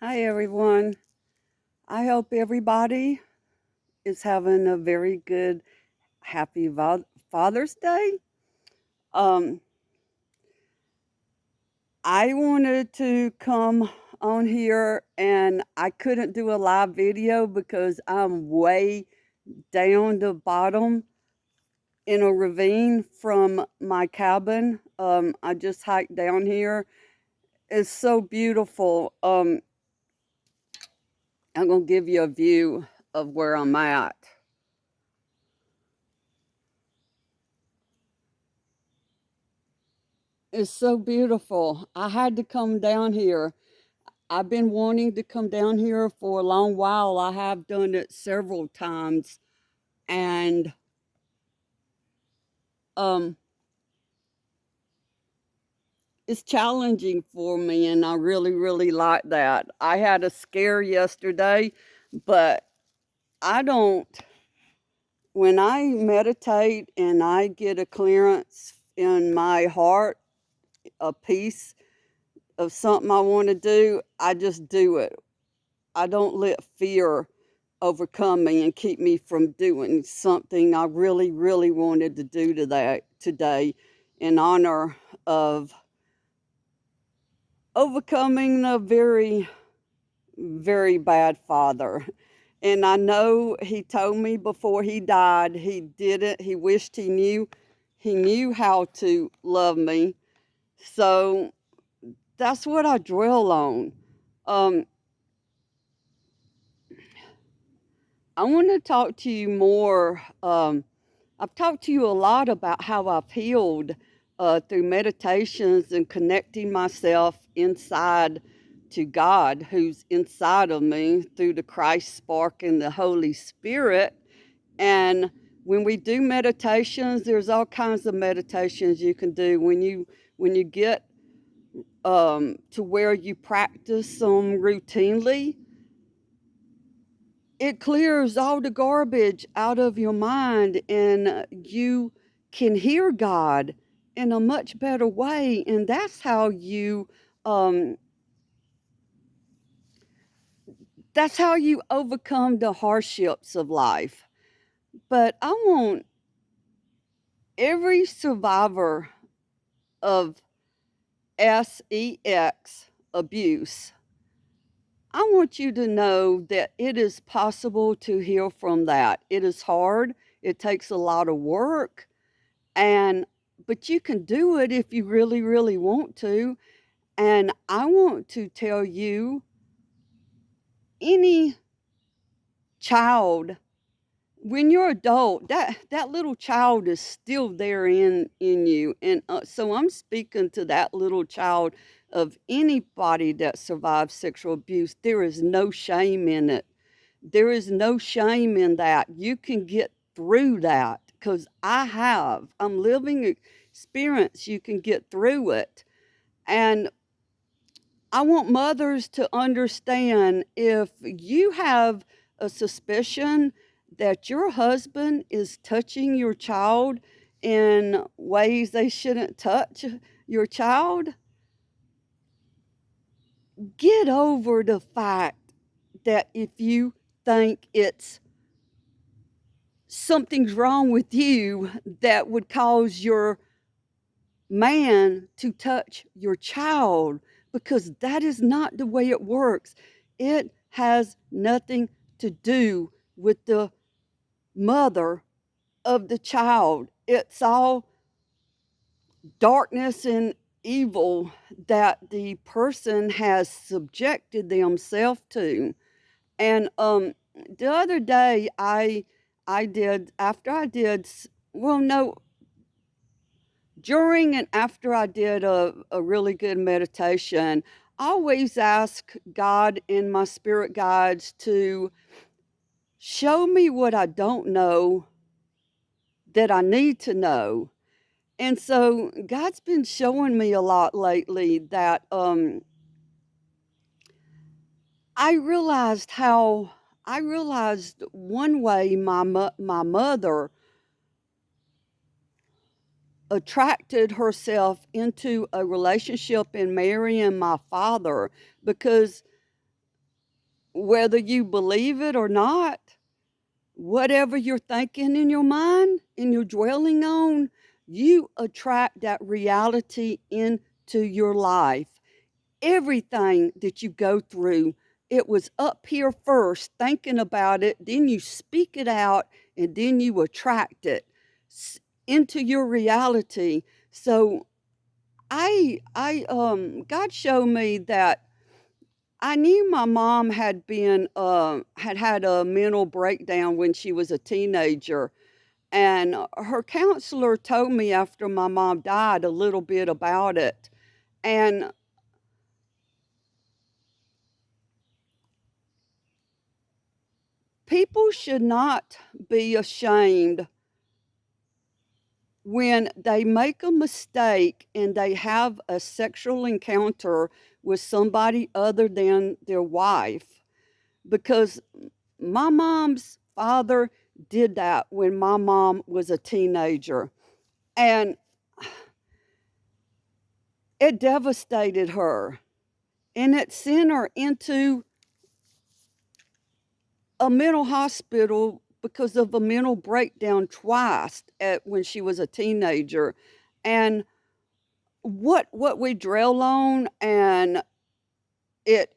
Hi, everyone. I hope everybody is having a very good, happy Father's Day. Um, I wanted to come on here and I couldn't do a live video because I'm way down the bottom in a ravine from my cabin. I just hiked down here. It's so beautiful. I'm going to give you a view of where I'm at. It's so beautiful. I had to come down here. I've been wanting to come down here for a long while. I have done it several times and um it's challenging for me and I really like that. I had a scare yesterday, but I don't when I meditate and I get a clearance in my heart, a piece of something I want to do, I just do it. I don't let fear overcome me and keep me from doing something I really wanted to do today in honor of overcoming a very bad father. And I know he told me before he died he did it. He wished he knew how to love me. So that's what I dwell on. Um, I want to talk to you more. I've talked to you a lot about how I've healed through meditations and connecting myself inside to God, who's inside of me through the Christ spark and the Holy Spirit. And when we do meditations, there's all kinds of meditations you can do. When you get to where you practice them routinely, it clears all the garbage out of your mind and you can hear God in a much better way. And um, that's how you overcome the hardships of life. But I want every survivor of sex abuse, I want you to know that it is possible to heal from that. It is hard. It takes a lot of work. And but you can do it if you really want to. And I want to tell you, any child, when you're adult, that little child is still there in you. And so I'm speaking to that little child of anybody that survives sexual abuse. There is no shame in it. There is no shame in that. You can get through that because I'm living experience. You can get through it. And I want mothers to understand, if you have a suspicion that your husband is touching your child in ways they shouldn't touch your child, get over the fact that if you think it's something's wrong with you that would cause your man to touch your child, because that is not the way it works. It has nothing to do with the mother of the child. It's all darkness and evil that the person has subjected themselves to. And the other day I did after I did well no during and after I did a really good meditation, I always ask God and my spirit guides to show me what I don't know that I need to know. And so God's been showing me a lot lately that I realized one way my mother attracted herself into a relationship in marrying my father, because Whether you believe it or not, whatever you're thinking in your mind and you're dwelling on, you attract that reality into your life. Everything that you go through, it was up here first, thinking about it, then you speak it out, and then you attract it into your reality. So God showed me that I knew my mom had had a mental breakdown when she was a teenager, and her counselor told me after my mom died a little bit about it. And people should not be ashamed when they make a mistake and they have a sexual encounter with somebody other than their wife, because my mom's father did that when my mom was a teenager, and it devastated her, and it sent her into a mental hospital because of a mental breakdown twice when she was a teenager. And what we drill on, and it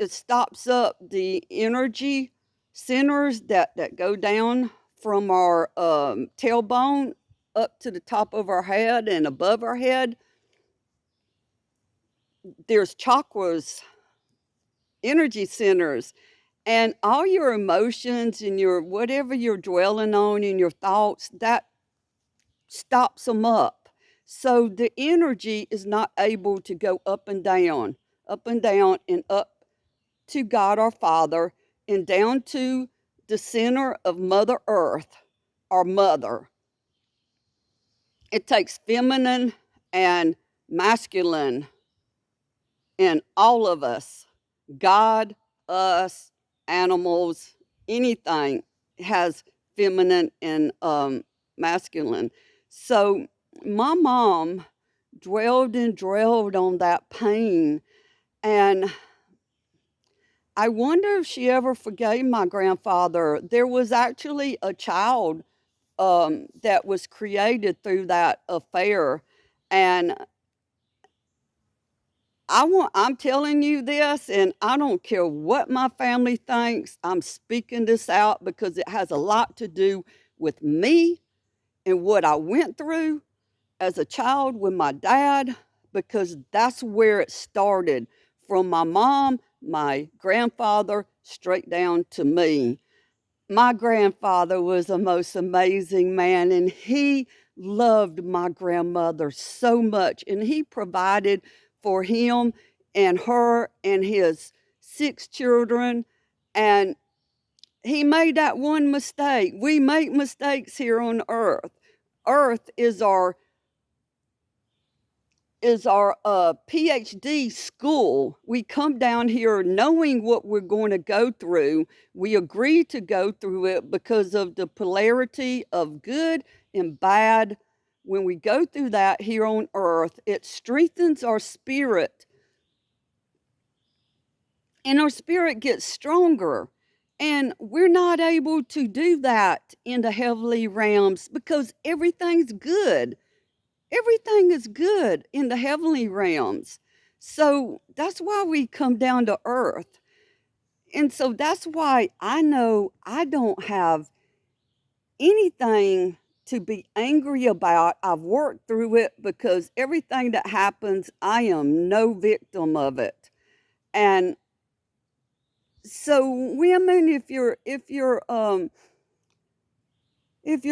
stops up the energy centers that go down from our tailbone up to the top of our head and above our head. There's chakras, energy centers, and all your emotions and your whatever you're dwelling on in your thoughts, that stops them up. So the energy is not able to go up and down, and up to God our Father, and down to the center of Mother Earth, our mother. It takes feminine and masculine in all of us. God, us, animals, anything has feminine and masculine. So my mom dwelled and dwelled on that pain, and I wonder if she ever forgave my grandfather. There was actually a child that was created through that affair, and I'm telling you this, and I don't care what my family thinks. I'm speaking this out because it has a lot to do with me and what I went through as a child with my dad, because that's where it started, from my mom, my grandfather, straight down to me. My grandfather was the most amazing man, and he loved my grandmother so much, and he provided for him and her and his 6 children. And he made that one mistake. We make mistakes here on earth. Earth is our PhD school. We come down here knowing what we're going to go through. We agree to go through it because of the polarity of good and bad. When we go through that here on earth, it strengthens our spirit, and our spirit gets stronger. And we're not able to do that in the heavenly realms because everything's good. Everything is good in the heavenly realms. So that's why we come down to earth. And so that's why I know I don't have anything to be angry about. I've worked through it because everything that happens, I am no victim of it. And so women, if your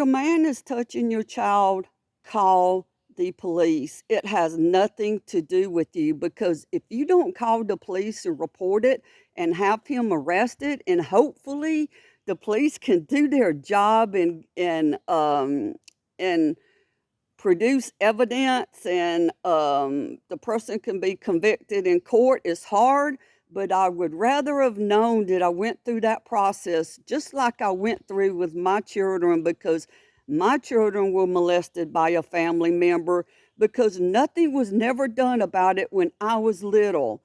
man is touching your child, call the police. It has nothing to do with you, because if you don't call the police and report it and have him arrested, and hopefully the police can do their job and produce evidence, and the person can be convicted in court, is hard. But I would rather have known that I went through that process just like I went through with my children, because my children were molested by a family member, because nothing was never done about it when I was little.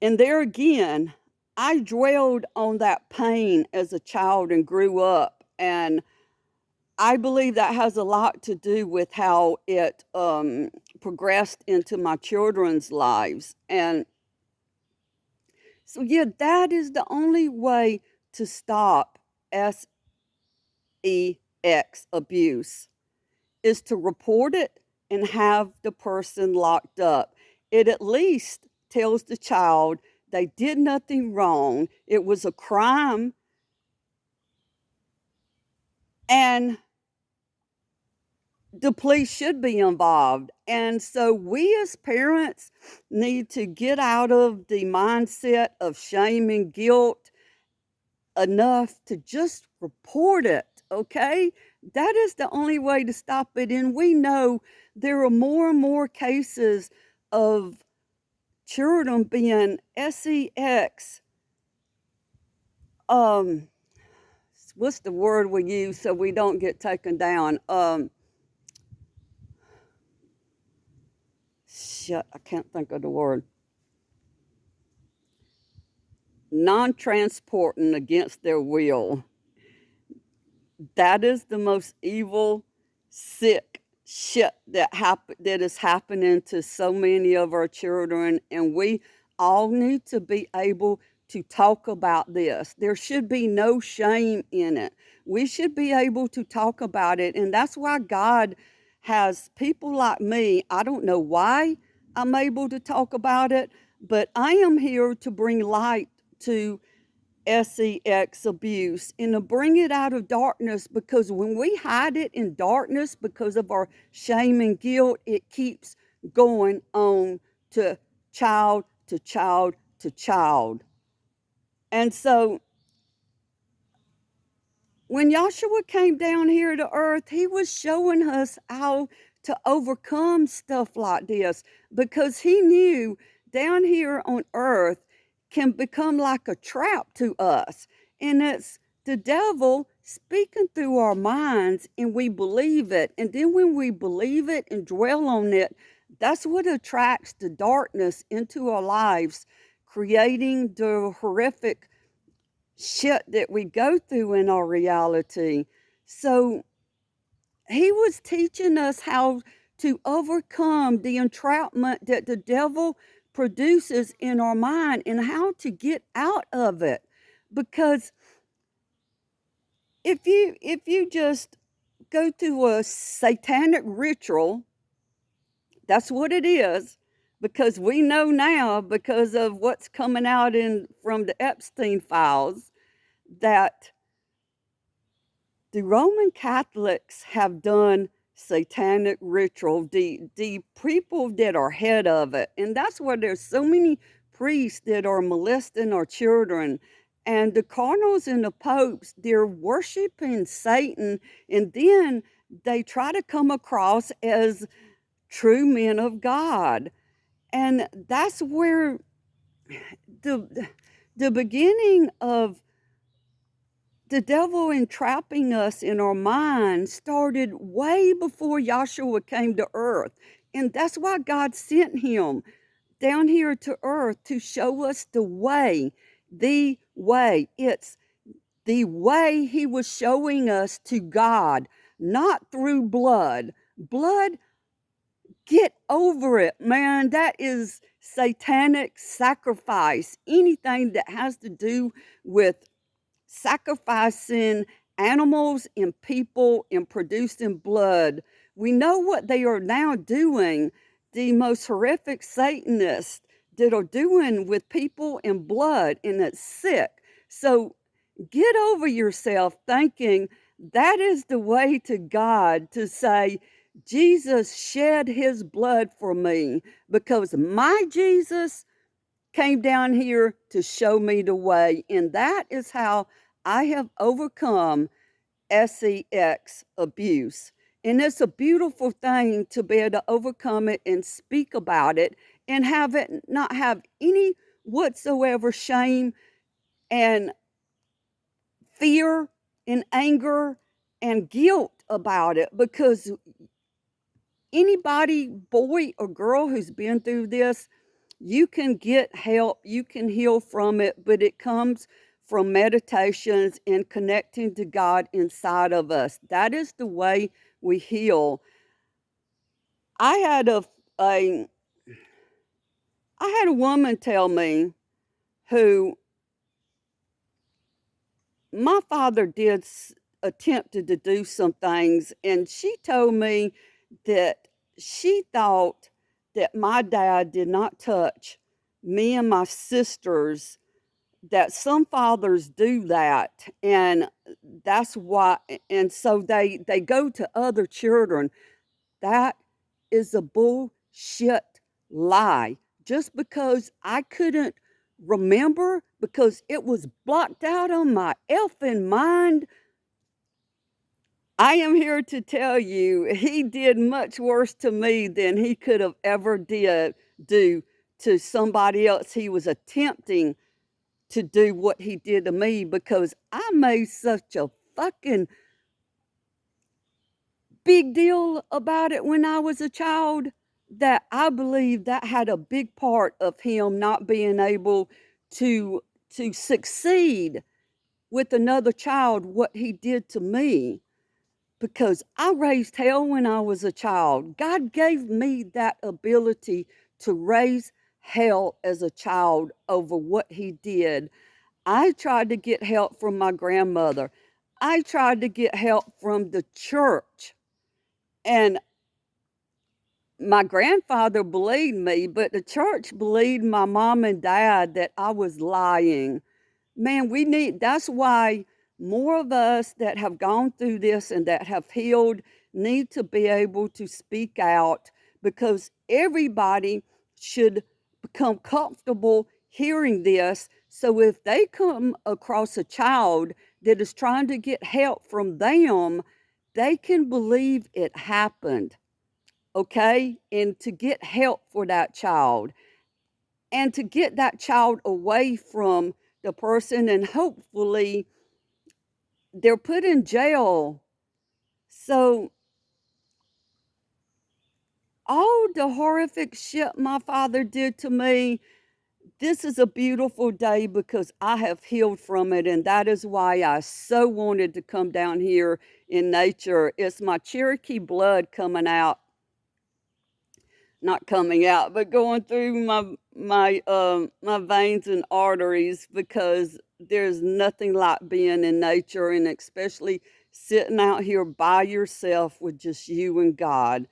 And there again, I dwelled on that pain as a child and grew up, and I believe that has a lot to do with how it progressed into my children's lives. And so, yeah, that is the only way to stop sex abuse is to report it and have the person locked up. It at least tells the child they did nothing wrong, it was a crime, and the police should be involved. And so we as parents need to get out of the mindset of shame and guilt enough to just report it, okay? That is the only way to stop it. And we know there are more and more cases of children being sex, um, what's the word we use so we don't get taken down? Shit, I can't think of the word. Non-transporting against their will. That is the most evil, sick shit that is happening to so many of our children, and we all need to be able to talk about this. There should be no shame in it. We should be able to talk about it, and that's why God has people like me. I don't know why I'm able to talk about it, but I am here to bring light to sex abuse and to bring it out of darkness, because when we hide it in darkness because of our shame and guilt, it keeps going on to child to child to child. And so when Yahshua came down here to earth, he was showing us how to overcome stuff like this, because he knew down here on earth can become like a trap to us. And it's the devil speaking through our minds, and we believe it. And then when we believe it and dwell on it, that's what attracts the darkness into our lives, creating the horrific shit that we go through in our reality. So he was teaching us how to overcome the entrapment that the devil produces in our mind and how to get out of it. Because if you just go through a satanic ritual, that's what it is, because we know now, because of what's coming out in from the Epstein files, that the Roman Catholics have done satanic ritual, the people that are head of it. And that's why there's so many priests that are molesting our children. And the cardinals and the popes, they're worshiping Satan. And then they try to come across as true men of God. And that's where the, the beginning of the devil entrapping us in our mind started way before Yahshua came to earth. And that's why God sent him down here to earth to show us the way, the way. It's the way he was showing us to God, not through blood. Blood, get over it, man. That is satanic sacrifice. Anything that has to do with sacrificing animals and people and producing blood. We know what they are now doing, the most horrific Satanists that are doing with people and blood, and it's sick. So get over yourself thinking that is the way to God, to say, Jesus shed his blood for me, because my Jesus came down here to show me the way. And that is how I have overcome sex abuse. And it's a beautiful thing to be able to overcome it and speak about it and have it not have any whatsoever shame and fear and anger and guilt about it, because anybody, boy or girl, who's been through this, You can get help, you can heal from it, but it comes from meditations and connecting to God inside of us. That is the way we heal. I had a I had a woman tell me who my father attempted to do some things, and she told me that she thought that my dad did not touch me and my sisters, that some fathers do that, and that's why, and so they go to other children. That is a bullshit lie. Just because I couldn't remember because it was blocked out on my elfin mind, I am here to tell you he did much worse to me than he could have ever did do to somebody else he was attempting to do what he did to me, because I made such a fucking big deal about it when I was a child that I believe that had a big part of him not being able to succeed with another child what he did to me, because I raised hell when I was a child. God gave me that ability to raise hell as a child over what he did. I tried to get help from my grandmother. I tried to get help from the church. And my grandfather believed me, but the church believed my mom and dad that I was lying. Man, that's why more of us that have gone through this and that have healed need to be able to speak out, because everybody should become comfortable hearing this. So if they come across a child that is trying to get help from them, they can believe it happened, okay? And to get help for that child and to get that child away from the person, and hopefully they're put in jail. So all the horrific shit my father did to me, this is a beautiful day because I have healed from it, and that is why I so wanted to come down here in nature. It's my Cherokee blood coming out, not coming out, but going through my veins and arteries, because there's nothing like being in nature, and especially sitting out here by yourself with just you and God.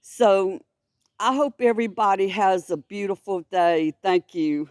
So I hope everybody has a beautiful day. Thank you.